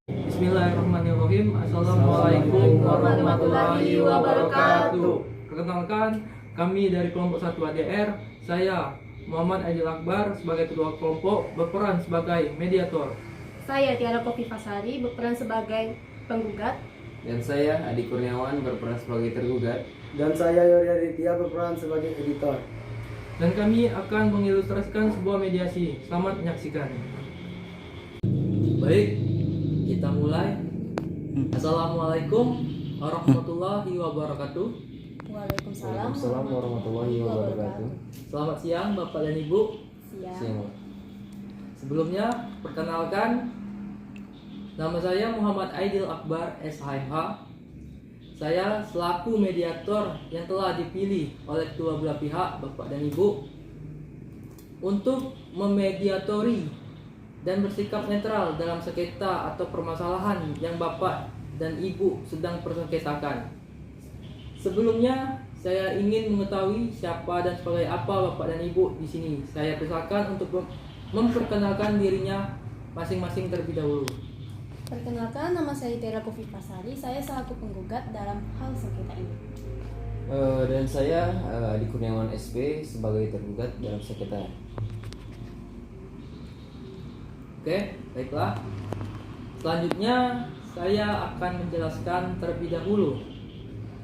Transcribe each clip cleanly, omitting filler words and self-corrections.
Bismillahirrahmanirrahim. Assalamualaikum warahmatullahi wabarakatuh. Perkenalkan, kami dari kelompok 1 ADR. Saya Muhammad Aidil Akbar sebagai ketua kelompok berperan sebagai mediator. Saya Tiara Kofifasari berperan sebagai penggugat. Dan saya Adi Kurniawan berperan sebagai tergugat. Dan saya Yori Aditya berperan sebagai editor. Dan kami akan mengilustrasikan sebuah mediasi. Selamat menyaksikan. Baik, kita mulai. Assalamualaikum warahmatullahi wabarakatuh. Waalaikumsalam warahmatullahi wabarakatuh. Selamat siang Bapak dan Ibu. Siang. Sebelumnya, perkenalkan, nama saya Muhammad Aidil Akbar SHMH. Saya selaku mediator yang telah dipilih oleh kedua belah pihak, Bapak dan Ibu, untuk memediatori dan bersikap netral dalam sengketa atau permasalahan yang Bapak dan Ibu sedang persengketakan. Sebelumnya, saya ingin mengetahui siapa dan sebagai apa Bapak dan Ibu di sini. Saya persilakan untuk memperkenalkan dirinya masing-masing terlebih dahulu. Perkenalkan, nama saya Tiara Kofifasari. Saya selaku penggugat dalam hal sengketa ini. Dan saya Adi Kurniawan SP sebagai tergugat dalam sengketa. Oke, baiklah. Selanjutnya, saya akan menjelaskan terlebih dahulu.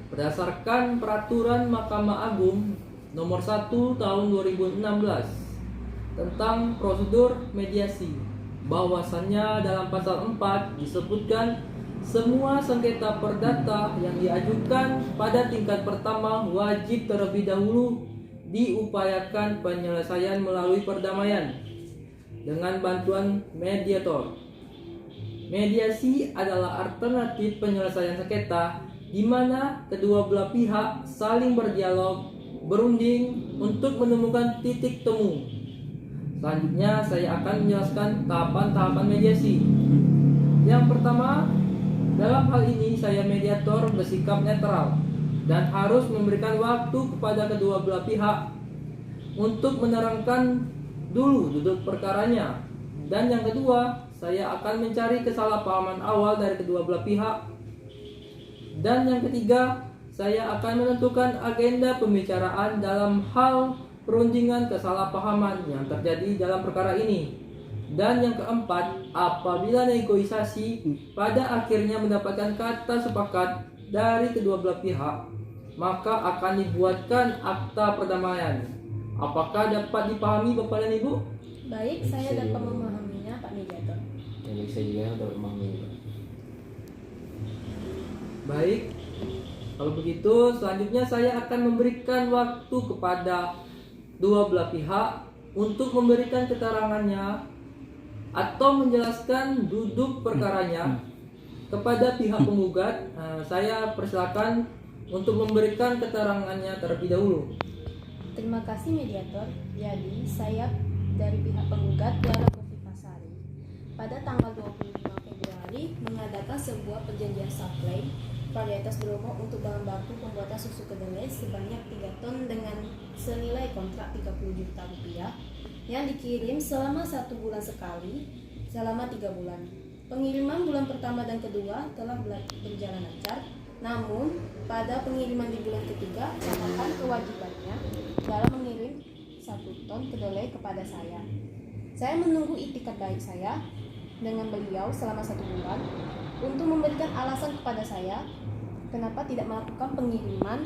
Berdasarkan Peraturan Mahkamah Agung Nomor 1 Tahun 2016 tentang prosedur mediasi, bahwasannya dalam pasal 4 disebutkan semua sengketa perdata yang diajukan pada tingkat pertama wajib terlebih dahulu diupayakan penyelesaian melalui perdamaian dengan bantuan mediator. Mediasi adalah alternatif penyelesaian sengketa di mana kedua belah pihak saling berdialog, berunding untuk menemukan titik temu. Selanjutnya saya akan menjelaskan tahapan-tahapan mediasi. Yang pertama, dalam hal ini saya mediator bersikap netral dan harus memberikan waktu kepada kedua belah pihak untuk menerangkan dulu duduk perkaranya. Dan yang kedua, saya akan mencari kesalahpahaman awal dari kedua belah pihak. Dan yang ketiga, saya akan menentukan agenda pembicaraan dalam hal perundingan kesalahpahaman yang terjadi dalam perkara ini. Dan yang keempat, apabila negosiasi pada akhirnya mendapatkan kata sepakat dari kedua belah pihak, maka akan dibuatkan akta perdamaian. Apakah dapat dipahami Bapak dan Ibu? Baik, saya dapat memahaminya, Pak Mediator. Yang bisa juga dapat memahami. Baik, kalau begitu selanjutnya saya akan memberikan waktu kepada dua belah pihak untuk memberikan keterangannya atau menjelaskan duduk perkaranya kepada pihak penggugat. Saya persilakan untuk memberikan keterangannya terlebih dahulu. Terima kasih Mediator. Jadi, saya dari pihak penggugat Tiara Kofifasari pada tanggal 25 Februari mengadakan sebuah perjanjian supply varietas Bromo untuk bahan baku pembuatan susu kedelai sebanyak 3 ton dengan senilai kontrak 30 juta rupiah yang dikirim selama 1 bulan sekali selama 3 bulan. Pengiriman bulan pertama dan kedua telah berjalan lancar, namun pada pengiriman di bulan ketiga catatan kewajibannya dalam mengirim 1 ton kedelai kepada saya. Saya menunggu itikat baik saya dengan beliau selama 1 bulan untuk memberikan alasan kepada saya kenapa tidak melakukan pengiriman,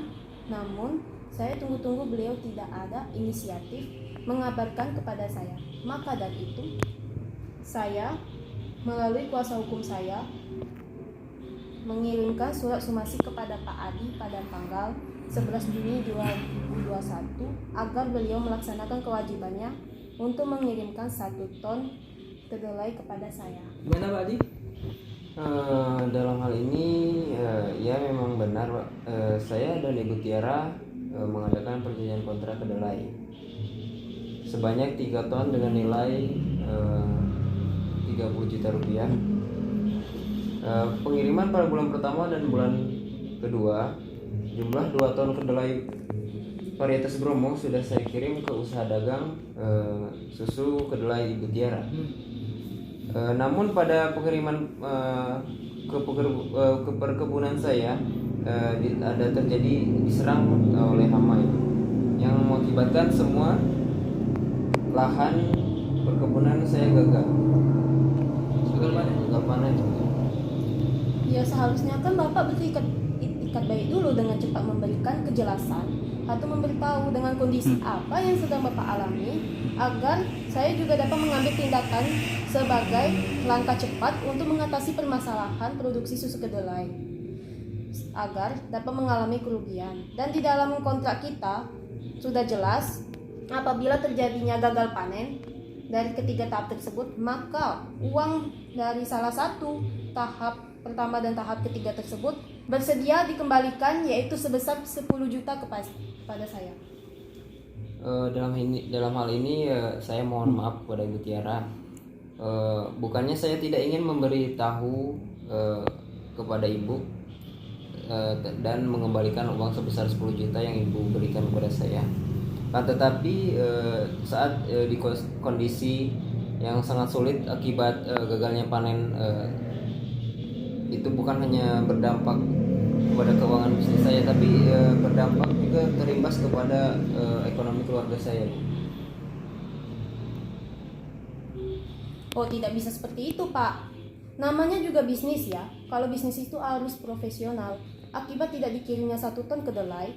namun saya tunggu-tunggu beliau tidak ada inisiatif mengabarkan kepada saya. Maka dari itu, saya melalui kuasa hukum saya mengirimkan surat somasi kepada Pak Adi pada tanggal 11 Juni 2021 agar beliau melaksanakan kewajibannya untuk mengirimkan 1 ton kedelai kepada saya. Gimana Pak Adi? Dalam hal ini ya memang benar Pak. Saya dan Ibu Tiara mengadakan perjanjian kontrak kedelai sebanyak 3 ton dengan nilai 30 juta rupiah. Pengiriman pada bulan pertama dan bulan kedua jumlah 2 ton kedelai varietas Bromo sudah saya kirim ke usaha dagang susu kedelai Ibu Tiara. Namun pada pengiriman ke perkebunan saya ada terjadi diserang oleh hama yang mengakibatkan semua lahan perkebunan saya gagal panen. Ya seharusnya kan Bapak berikat baik dulu dengan cepat memberikan kejelasan atau memberitahu dengan kondisi apa yang sedang Bapak alami agar saya juga dapat mengambil tindakan sebagai langkah cepat untuk mengatasi permasalahan produksi susu kedelai agar dapat mengalami kerugian. Dan di dalam kontrak kita sudah jelas apabila terjadinya gagal panen dari ketiga tahap tersebut, maka uang dari salah satu tahap pertama dan tahap ketiga tersebut bersedia dikembalikan, yaitu sebesar 10 juta kepada saya. Dalam hal ini saya mohon maaf kepada Ibu Tiara. Bukannya saya tidak ingin memberitahu kepada Ibu dan mengembalikan uang sebesar 10 juta yang Ibu berikan kepada saya. Tetapi saat di kondisi yang sangat sulit akibat gagalnya panen, itu bukan hanya berdampak kepada keuangan bisnis saya, tapi berdampak juga terimbas kepada ekonomi keluarga saya. Oh, tidak bisa seperti itu, Pak. Namanya juga bisnis ya. Kalau bisnis itu harus profesional. Akibat tidak dikirimnya 1 ton kedelai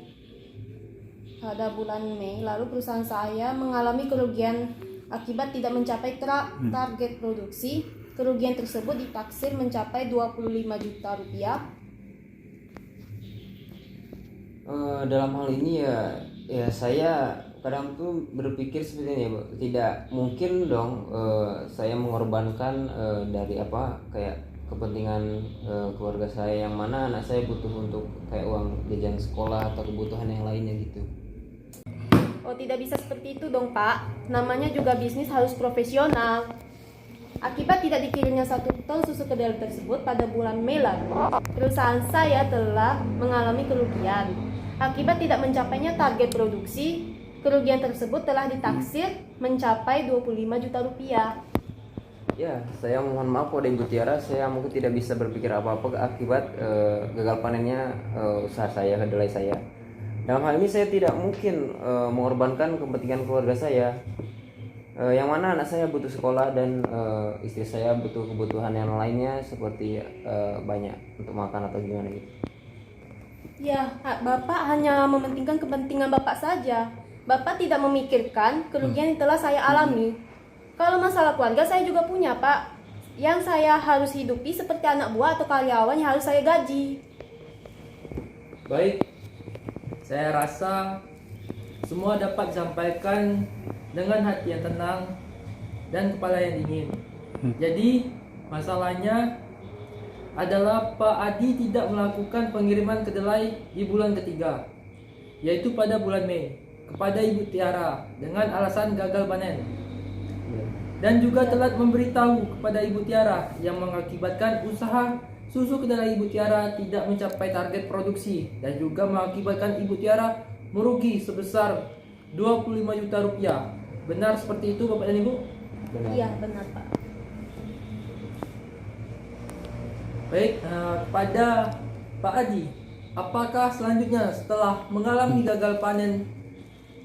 pada bulan Mei, lalu perusahaan saya mengalami kerugian akibat tidak mencapai target produksi. Kerugian tersebut ditaksir mencapai 25 juta rupiah. Dalam hal ini ya saya kadang tuh berpikir seperti ini ya, Bu. Tidak mungkin dong saya mengorbankan dari kayak kepentingan keluarga saya, yang mana anak saya butuh untuk kayak uang jajan sekolah atau kebutuhan yang lainnya gitu. Oh, tidak bisa seperti itu dong, Pak. Namanya juga bisnis harus profesional. Akibat tidak dikirimnya 1 ton susu kedelai tersebut pada bulan Mei lalu, perusahaan saya telah mengalami kerugian. Akibat tidak mencapainya target produksi, kerugian tersebut telah ditaksir mencapai 25 juta rupiah. Ya, saya mohon maaf kepada Ibu Tiara, saya mungkin tidak bisa berpikir apa-apa akibat gagal panennya usaha saya, kedelai saya. Dalam hal ini saya tidak mungkin mengorbankan kepentingan keluarga saya, yang mana anak saya butuh sekolah dan istri saya butuh kebutuhan yang lainnya seperti banyak untuk makan atau gimana gitu. Ya, Bapak hanya mementingkan kepentingan Bapak saja. Bapak tidak memikirkan kerugian yang telah saya alami. Kalau masalah keluarga saya juga punya, Pak. Yang saya harus hidupi seperti anak buah atau karyawan yang harus saya gaji. Baik, saya rasa semua dapat disampaikan dengan hati yang tenang dan kepala yang dingin. Jadi masalahnya adalah Pak Adi tidak melakukan pengiriman kedelai di bulan ketiga, yaitu pada bulan Mei, kepada Ibu Tiara dengan alasan gagal panen, dan juga telah memberitahu kepada Ibu Tiara yang mengakibatkan usaha susu kedelai Ibu Tiara tidak mencapai target produksi dan juga mengakibatkan Ibu Tiara merugi sebesar 25 juta rupiah. Benar seperti itu Bapak dan Ibu? Benar. Iya, benar, Pak. Baik, kepada Pak Adi, apakah selanjutnya setelah mengalami gagal panen,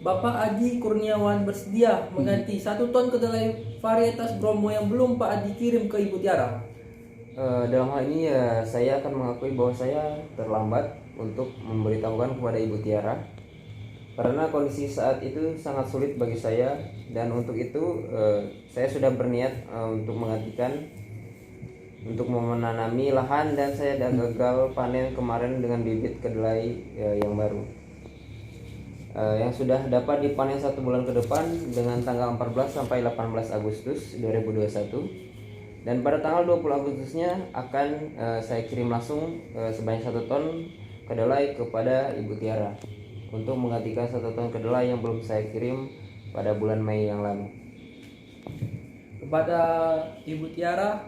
Bapak Adi Kurniawan bersedia mengganti 1 ton kedelai varietas Bromo yang belum Pak Adi kirim ke Ibu Tiara? Dalam hal ini ya saya akan mengakui bahwa saya terlambat untuk memberitahukan kepada Ibu Tiara, karena kondisi saat itu sangat sulit bagi saya, dan untuk itu saya sudah berniat untuk menggantikan, untuk menanami lahan, dan saya sudah gagal panen kemarin dengan bibit kedelai yang baru yang sudah dapat dipanen 1 bulan ke depan dengan tanggal 14 sampai 18 Agustus 2021. Dan pada tanggal 20 Agustusnya akan saya kirim langsung sebanyak 1 ton kedelai kepada Ibu Tiara untuk menggantikan 1 ton kedelai yang belum saya kirim pada bulan Mei yang lalu. Kepada Ibu Tiara,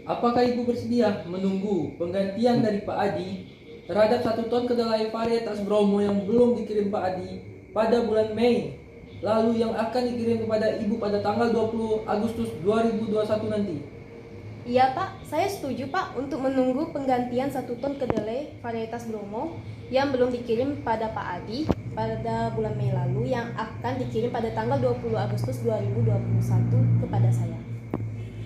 apakah Ibu bersedia menunggu penggantian dari Pak Adi terhadap 1 ton kedelai varietas Bromo yang belum dikirim Pak Adi pada bulan Mei lalu yang akan dikirim kepada Ibu pada tanggal 20 Agustus 2021 nanti? Iya Pak, saya setuju Pak untuk menunggu penggantian 1 ton kedelai varietas Bromo yang belum dikirim pada Pak Adi pada bulan Mei lalu yang akan dikirim pada tanggal 20 Agustus 2021 kepada saya.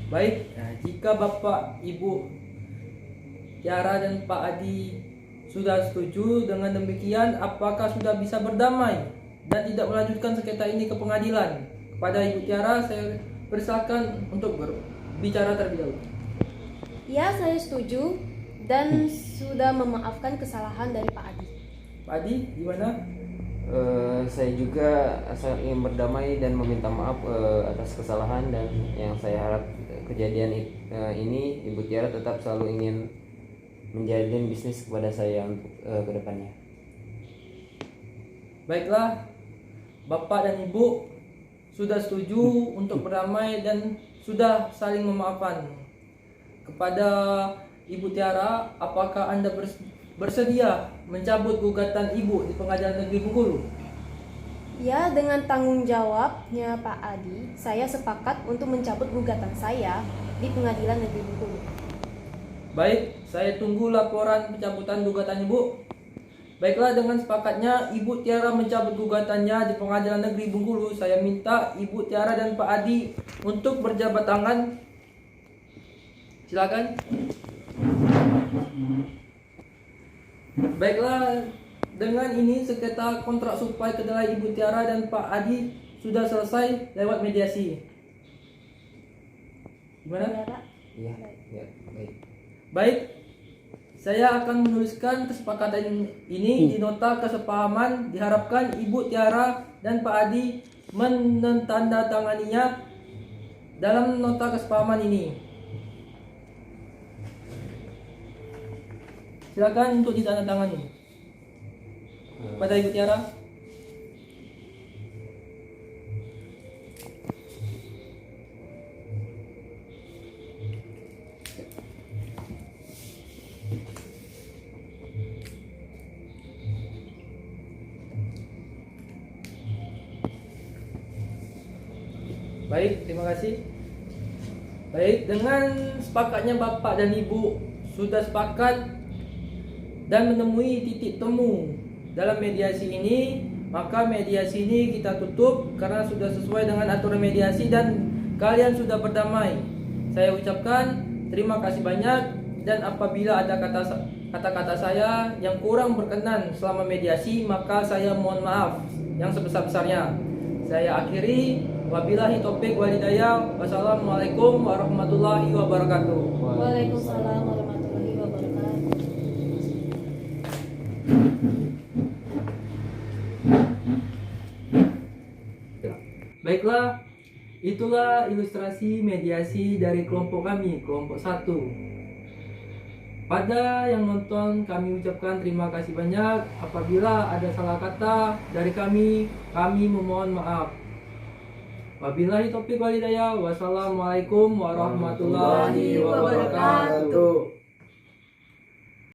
Baik, nah, jika Bapak, Ibu Tiara dan Pak Adi sudah setuju dengan demikian, apakah sudah bisa berdamai dan tidak melanjutkan sengketa ini ke pengadilan? Kepada Ibu Tiara saya persilakan untuk berbicara terlebih dahulu. Ya, saya setuju dan sudah memaafkan kesalahan dari Pak Adi. Pak Adi, gimana? Saya juga sangat ingin berdamai dan meminta maaf atas kesalahan, dan yang saya harap kejadian ini Ibu Tiara tetap selalu ingin menjalin bisnis kepada saya untuk kedepannya. Baiklah, Bapak dan Ibu sudah setuju untuk berdamai dan sudah saling memaafkan. Kepada Ibu Tiara, apakah Anda bersedia mencabut gugatan Ibu di Pengadilan Negeri Bengkulu? Ya, dengan tanggung jawabnya Pak Adi, saya sepakat untuk mencabut gugatan saya di Pengadilan Negeri Bengkulu. Baik, saya tunggu laporan pencabutan gugatan Ibu. Baiklah, dengan sepakatnya Ibu Tiara mencabut gugatannya di Pengadilan Negeri Bengkulu, saya minta Ibu Tiara dan Pak Adi untuk berjabat tangan. Silakan. Baiklah, dengan ini sengketa kontrak suplai kedelai Ibu Tiara dan Pak Adi sudah selesai lewat mediasi. Gimana? Ya, Pak. Iya, ya, baik. Baik, saya akan menuliskan kesepakatan ini di nota kesepahaman. Diharapkan Ibu Tiara dan Pak Adi menandatanganinya dalam nota kesepahaman ini. Silakan untuk ditandatangani. Pada Ibu Tiara. Baik, terima kasih. Baik, dengan sepakatnya Bapak dan Ibu sudah sepakat dan menemui titik temu dalam mediasi ini, maka mediasi ini kita tutup karena sudah sesuai dengan aturan mediasi dan kalian sudah berdamai. Saya ucapkan terima kasih banyak, dan apabila ada kata-kata saya yang kurang berkenan selama mediasi, maka saya mohon maaf yang sebesar-besarnya. Saya akhiri, wabillahi taufiq wal hidayah. Wassalamualaikum warahmatullahi wabarakatuh. Waalaikumsalam warahmatullahi wabarakatuh. Baiklah, itulah ilustrasi mediasi dari kelompok kami, kelompok 1. Pada yang nonton, kami ucapkan terima kasih banyak. Apabila ada salah kata dari kami memohon maaf. Wabillahi taufiq wal hidayah. Wassalamualaikum warahmatullahi wabarakatuh.